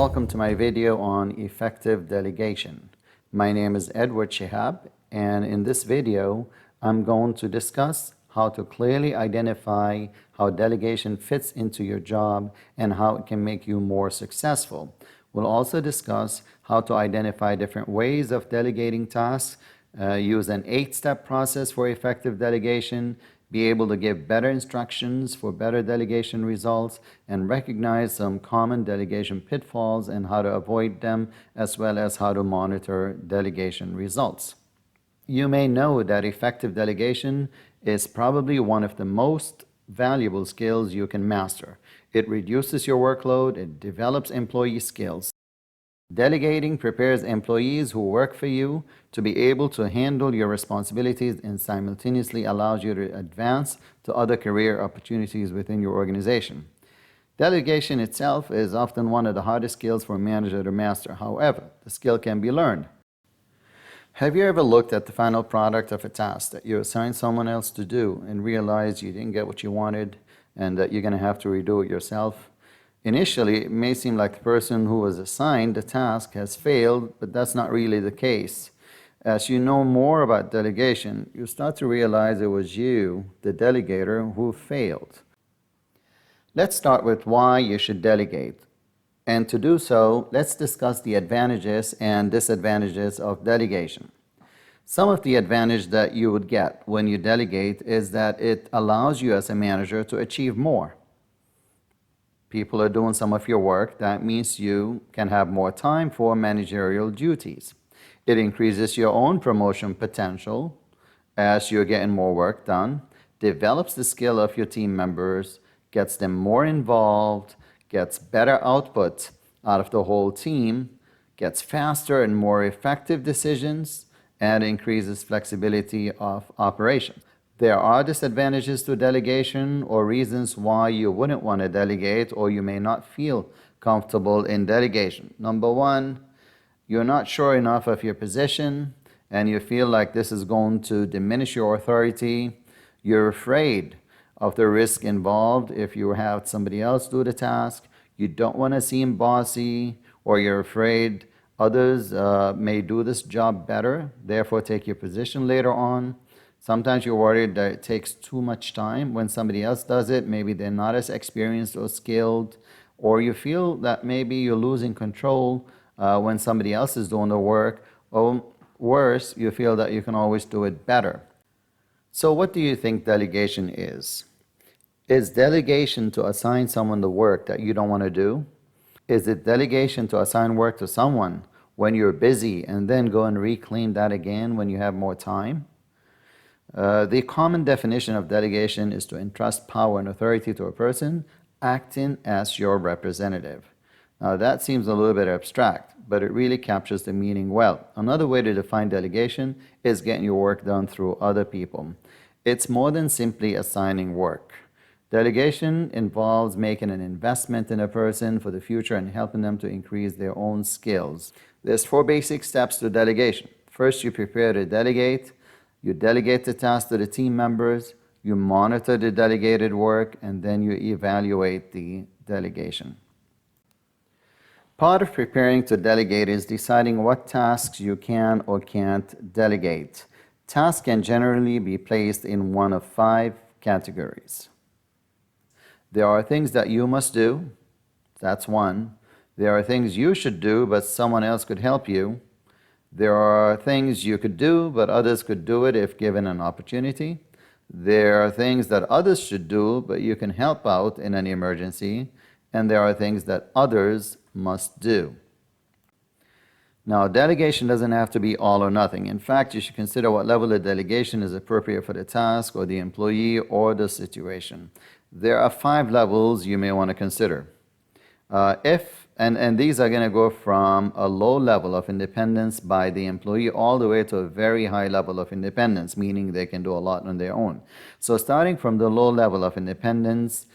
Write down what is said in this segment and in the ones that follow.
welcome to my video on effective delegation. My name is Edward Shihab, and in this video, I'm going to discuss how to clearly identify how delegation fits into your job and how it can make you more successful. We'll also discuss how to identify different ways of delegating tasks, use an 8-step process for effective delegation, be able to give better instructions for better delegation results, and recognize some common delegation pitfalls and how to avoid them, as well as how to monitor delegation results. You may know that effective delegation is probably one of the most valuable skills you can master. It reduces your workload, it develops employee skills. Delegating prepares employees who work for you to be able to handle your responsibilities and simultaneously allows you to advance to other career opportunities within your organization. Delegation itself is often one of the hardest skills for a manager to master. However, the skill can be learned. Have you ever looked at the final product of a task that you assigned someone else to do and realized you didn't get what you wanted and that you're going to have to redo it yourself? Initially, it may seem like the person who was assigned the task has failed, but that's not really the case. As you know more about delegation, you start to realize it was you, the delegator, who failed. Let's start with why you should delegate. And to do so, let's discuss the advantages and disadvantages of delegation. Some of the advantage that you would get when you delegate is that it allows you as a manager to achieve more. People are doing some of your work. That means you can have more time for managerial duties. It increases your own promotion potential as you're getting more work done, develops the skill of your team members, gets them more involved, gets better output out of the whole team, gets faster and more effective decisions, and increases flexibility of operation. There are disadvantages to delegation or reasons why you wouldn't want to delegate or you may not feel comfortable in delegation. Number one, you're not sure enough of your position and you feel like this is going to diminish your authority. You're afraid of the risk involved if you have somebody else do the task. You don't want to seem bossy, or you're afraid others may do this job better, therefore take your position later on. Sometimes you're worried that it takes too much time when somebody else does it. Maybe they're not as experienced or skilled, or you feel that maybe you're losing control when somebody else is doing the work, or worse, you feel that you can always do it better. So what do you think delegation is? Is delegation to assign someone the work that you don't want to do? Is it delegation to assign work to someone when you're busy and then go and reclaim that again when you have more time? The common definition of delegation is to entrust power and authority to a person acting as your representative. Now that seems a little bit abstract, but it really captures the meaning well. Another way to define delegation is getting your work done through other people. It's more than simply assigning work. Delegation involves making an investment in a person for the future and helping them to increase their own skills. There's 4 basic steps to delegation. First, you prepare to delegate. You delegate the task to the team members, you monitor the delegated work, and then you evaluate the delegation. Part of preparing to delegate is deciding what tasks you can or can't delegate. Tasks can generally be placed in one of 5 categories. There are things that you must do. That's one. There are things you should do, but someone else could help you. There are things you could do, but others could do it if given an opportunity. There are things that others should do, but you can help out in an emergency. And there are things that others must do. Now, delegation doesn't have to be all or nothing. In fact, you should consider what level of delegation is appropriate for the task or the employee or the situation. There are 5 levels you may want to consider. And these are going to go from a low level of independence by the employee all the way to a very high level of independence, meaning they can do a lot on their own. So starting from the low level of independence,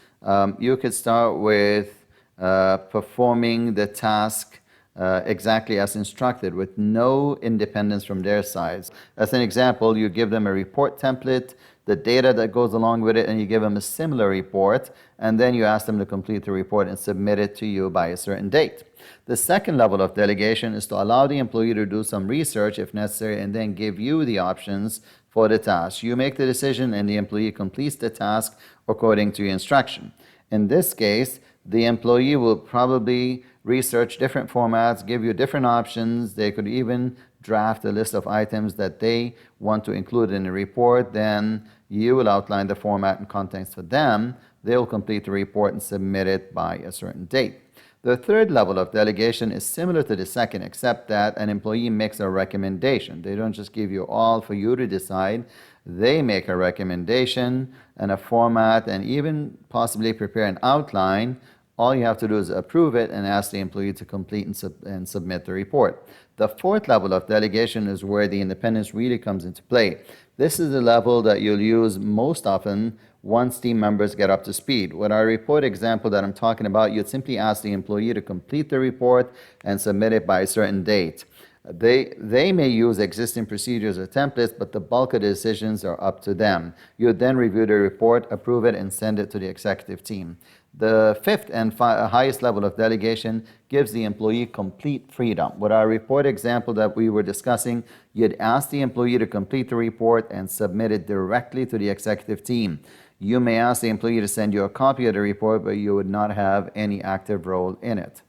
you could start with performing the task exactly as instructed with no independence from their sides. As an example, you give them a report template the data that goes along with it, and you give them a similar report, and then you ask them to complete the report and submit it to you by a certain date. The second level of delegation is to allow the employee to do some research if necessary and then give you the options for the task. You make the decision and the employee completes the task according to your instruction. In this case, the employee will probably research different formats, give you different options. They could even draft a list of items that they want to include in the report. Then you will outline the format and contents for them. They will complete the report and submit it by a certain date. The third level of delegation is similar to the second, except that an employee makes a recommendation. They don't just give you all for you to decide. They make a recommendation and a format and even possibly prepare an outline. All you have to do is approve it and ask the employee to complete and submit the report. The fourth level of delegation is where the independence really comes into play. This is the level that you'll use most often once team members get up to speed. With our report example that I'm talking about, you'd simply ask the employee to complete the report and submit it by a certain date. They may use existing procedures or templates, but the bulk of the decisions are up to them. You would then review the report, approve it, and send it to the executive team. The fifth and highest level of delegation gives the employee complete freedom. With our report example that we were discussing, you'd ask the employee to complete the report and submit it directly to the executive team. You may ask the employee to send you a copy of the report, but you would not have any active role in it.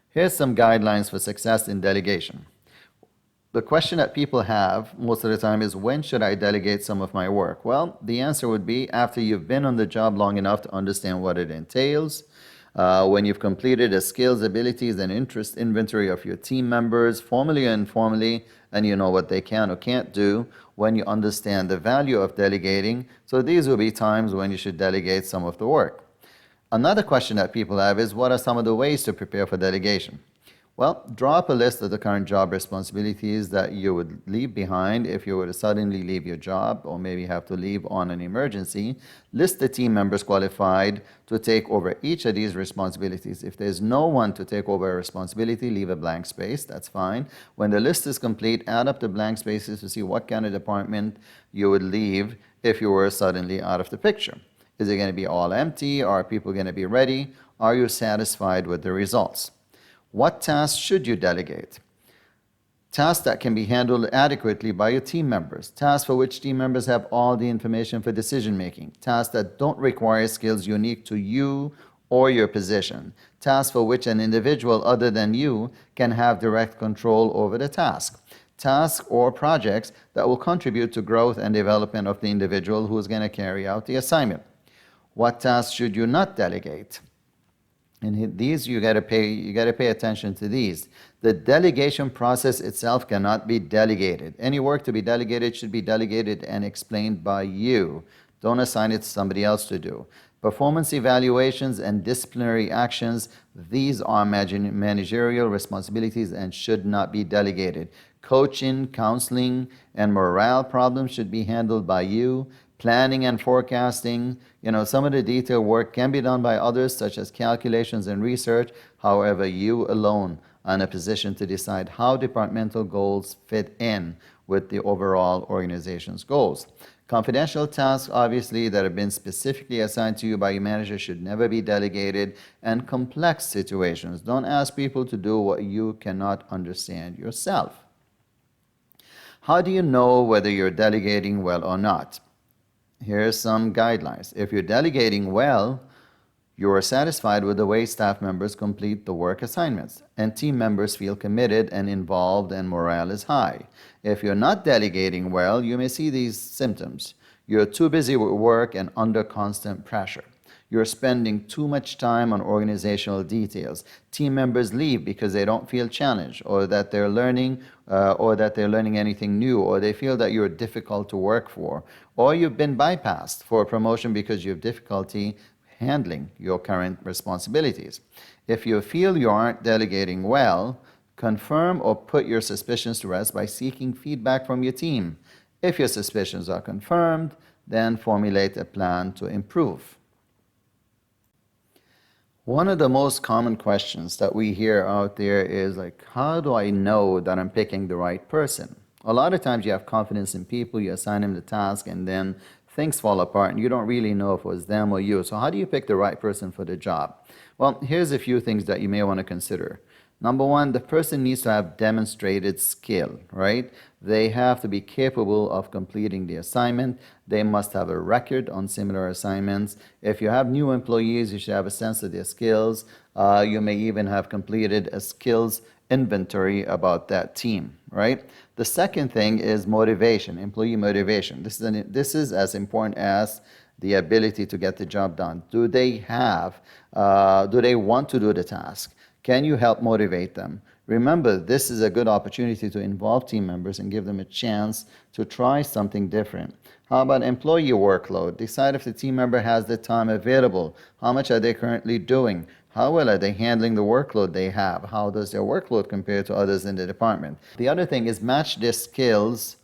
Here's some guidelines for success in delegation. The question that people have most of the time is, when should I delegate some of my work? Well, the answer would be after you've been on the job long enough to understand what it entails, when you've completed a skills, abilities, and interest inventory of your team members, formally or informally, and you know what they can or can't do, when you understand the value of delegating. So these will be times when you should delegate some of the work. Another question that people have is, what are some of the ways to prepare for delegation? Well, draw up a list of the current job responsibilities that you would leave behind if you were to suddenly leave your job or maybe have to leave on an emergency. List the team members qualified to take over each of these responsibilities. If there's no one to take over a responsibility, leave a blank space. That's fine. When the list is complete, add up the blank spaces to see what kind of department you would leave if you were suddenly out of the picture. Is it going to be all empty? Are people going to be ready? Are you satisfied with the results? What tasks should you delegate? Tasks that can be handled adequately by your team members. Tasks for which team members have all the information for decision making. Tasks that don't require skills unique to you or your position. Tasks for which an individual other than you can have direct control over the task. Tasks or projects that will contribute to growth and development of the individual who is going to carry out the assignment. What tasks should you not delegate? And these you got to pay attention to these. The delegation process itself cannot be delegated. Any work to be delegated should be delegated and explained by you. Don't assign it to somebody else to do. Performance evaluations and disciplinary actions, these are managerial responsibilities and should not be delegated. Coaching, counseling, and morale problems should be handled by you. Planning and forecasting, some of the detailed work can be done by others, such as calculations and research. However, you alone are in a position to decide how departmental goals fit in with the overall organization's goals. Confidential tasks, obviously, that have been specifically assigned to you by your manager should never be delegated. And complex situations, don't ask people to do what you cannot understand yourself. How do you know whether you're delegating well or not? Here's some guidelines. If you're delegating well, you are satisfied with the way staff members complete the work assignments, and team members feel committed and involved and morale is high. If you're not delegating well, you may see these symptoms. You're too busy with work and under constant pressure. You're spending too much time on organizational details. Team members leave because they don't feel challenged or that they're learning anything new, or they feel that you're difficult to work for, or you've been bypassed for a promotion because you have difficulty handling your current responsibilities. If you feel you aren't delegating well, confirm or put your suspicions to rest by seeking feedback from your team. If your suspicions are confirmed, then formulate a plan to improve. One of the most common questions that we hear out there is how do I know that I'm picking the right person? A lot of times you have confidence in people, you assign them the task, and then things fall apart and you don't really know if it was them or you. So how do you pick the right person for the job? Well, here's a few things that you may want to consider. Number one, the person needs to have demonstrated skill, right? They have to be capable of completing the assignment. They must have a record on similar assignments. If you have new employees, you should have a sense of their skills. You may even have completed a skills inventory about that team, right? The second thing is motivation, employee motivation. This is as important as the ability to get the job done. Do they want to do the task? Can you help motivate them? Remember, this is a good opportunity to involve team members and give them a chance to try something different. How about employee workload? Decide if the team member has the time available. How much are they currently doing? How well are they handling the workload they have? How does their workload compare to others in the department? The other thing is match their skills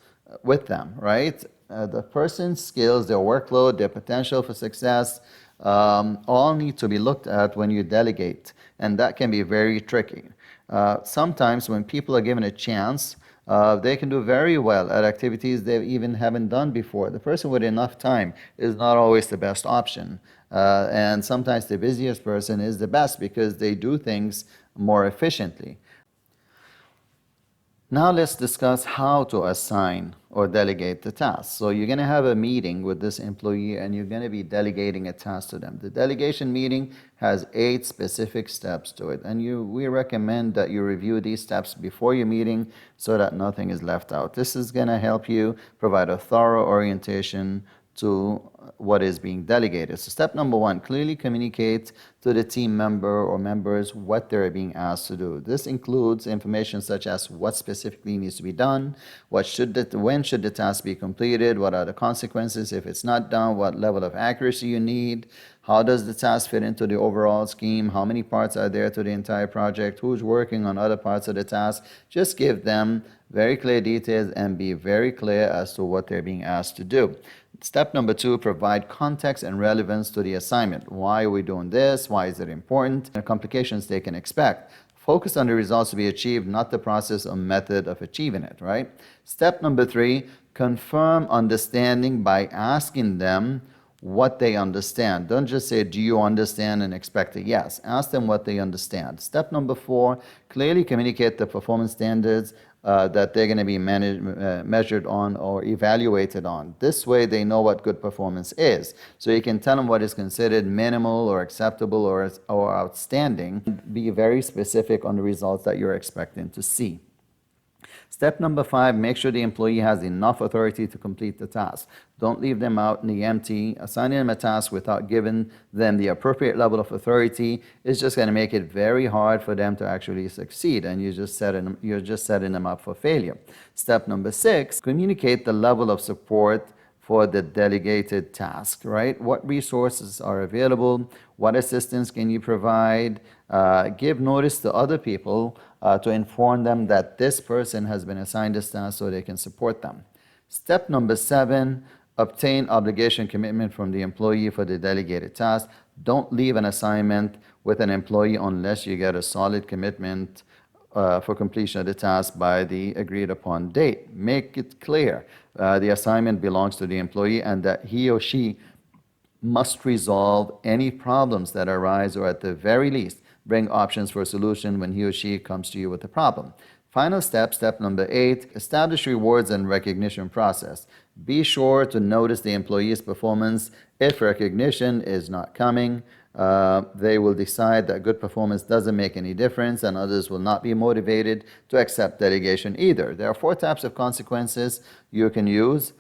with them, right? The person's skills, their workload, their potential for success, all need to be looked at when you delegate, and that can be very tricky. Sometimes when people are given a chance, they can do very well at activities they even haven't done before. The person with enough time is not always the best option. And sometimes the busiest person is the best because they do things more efficiently. Now let's discuss how to assign or delegate the task. So you're going to have a meeting with this employee and you're going to be delegating a task to them. The delegation meeting has 8 specific steps to it, and we recommend that you review these steps before your meeting so that nothing is left out. This is going to help you provide a thorough orientation to what is being delegated. So step number 1, clearly communicate to the team member or members what they're being asked to do. This includes information such as what specifically needs to be done, when should the task be completed, what are the consequences if it's not done, what level of accuracy you need, how does the task fit into the overall scheme, how many parts are there to the entire project, who's working on other parts of the task. Just give them very clear details and be very clear as to what they're being asked to do. Step number 2, provide context and relevance to the assignment. Why are we doing this? Why is it important? And complications they can expect. Focus on the results to be achieved, not the process or method of achieving it, right? Step number 3, confirm understanding by asking them what they understand. Don't just say, do you understand, and expect a yes. Ask them what they understand. Step number 4, clearly communicate the performance standards that they're going to be measured on or evaluated on. This way they know what good performance is. So you can tell them what is considered minimal or acceptable or outstanding. Be very specific on the results that you're expecting to see. Step number 5, make sure the employee has enough authority to complete the task. Don't leave them out in the empty. Assigning them a task without giving them the appropriate level of authority is just going to make it very hard for them to actually succeed, and you're just setting them up for failure. Step number 6, communicate the level of support for the delegated task, right? What resources are available? What assistance can you provide? Give notice to other people to inform them that this person has been assigned this task so they can support them. Step number 7, obtain obligation commitment from the employee for the delegated task. Don't leave an assignment with an employee unless you get a solid commitment for completion of the task by the agreed upon date. Make it clear the assignment belongs to the employee and that he or she must resolve any problems that arise, or at the very least bring options for a solution when he or she comes to you with a problem. Final step, step number 8, establish rewards and recognition process. Be sure to notice the employee's performance. If recognition is not coming, they will decide that good performance doesn't make any difference, and others will not be motivated to accept delegation either. There are 4 types of consequences you can use.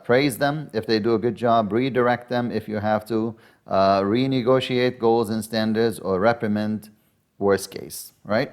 Praise them if they do a good job, redirect them if you have to, renegotiate goals and standards, or reprimand, worst case, right?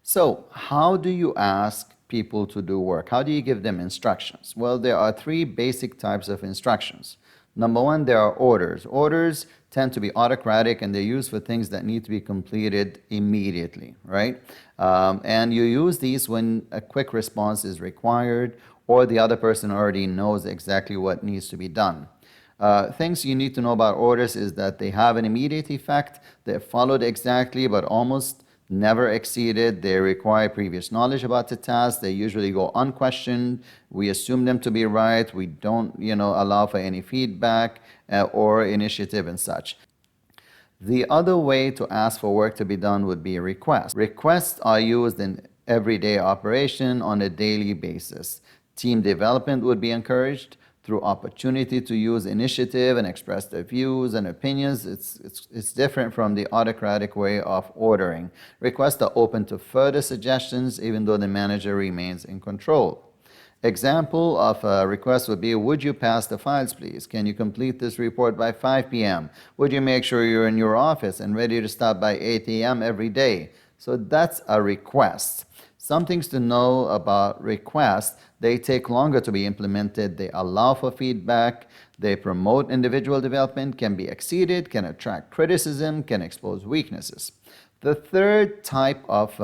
So how do you ask people to do work? How do you give them instructions? Well, there are 3 basic types of instructions. Number 1, there are orders. Orders tend to be autocratic and they're used for things that need to be completed immediately, right? And you use these when a quick response is required or the other person already knows exactly what needs to be done. Things you need to know about orders is that they have an immediate effect, they're followed exactly, but almost never exceeded. They require previous knowledge about the task. They usually go unquestioned. We assume them to be right. We don't, allow for any feedback or initiative and such. The other way to ask for work to be done would be requests. Requests are used in everyday operation on a daily basis. Team development would be encouraged through opportunity to use initiative and express their views and opinions. It's different from the autocratic way of ordering. Requests are open to further suggestions even though the manager remains in control. Example of a request would be, would you pass the files, please? Can you complete this report by 5 p.m.? Would you make sure you're in your office and ready to start by 8 a.m. every day? So that's a request. Some things to know about requests: they take longer to be implemented, they allow for feedback, they promote individual development, can be exceeded, can attract criticism, can expose weaknesses. The third type of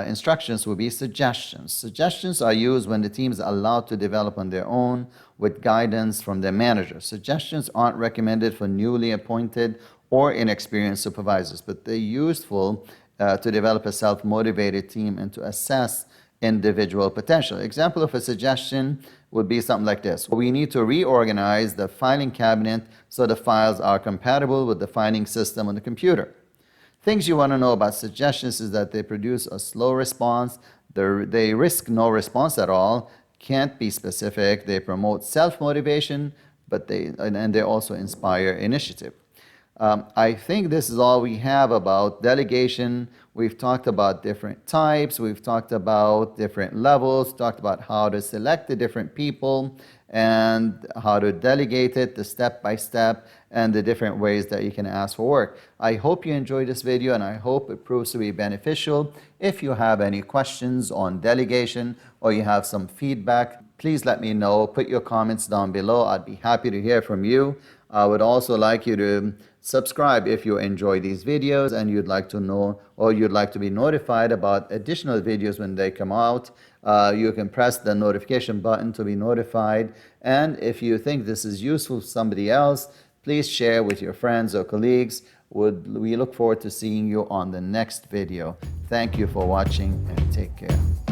instructions will be suggestions. Suggestions are used when the team is allowed to develop on their own with guidance from their manager. Suggestions aren't recommended for newly appointed or inexperienced supervisors, but they're useful to develop a self-motivated team and to assess individual potential. Example of a suggestion would be something like this: we need to reorganize the filing cabinet so the files are compatible with the filing system on the computer. Things you want to know about suggestions is that they produce a slow response, they risk no response at all, can't be specific, they promote self-motivation, but they also inspire initiative. I think this is all we have about delegation. We've talked about different types, we've talked about different levels, talked about how to select the different people and how to delegate it, the step by step, and the different ways that you can ask for work. I hope you enjoyed this video and I hope it proves to be beneficial. If you have any questions on delegation or you have some feedback, please let me know. Put your comments down below. I'd be happy to hear from you. I would also like you to subscribe if you enjoy these videos and you'd like to know or you'd like to be notified about additional videos when they come out. You can press the notification button to be notified. And if you think this is useful to somebody else, please share with your friends or colleagues. We look forward to seeing you on the next video. Thank you for watching and take care.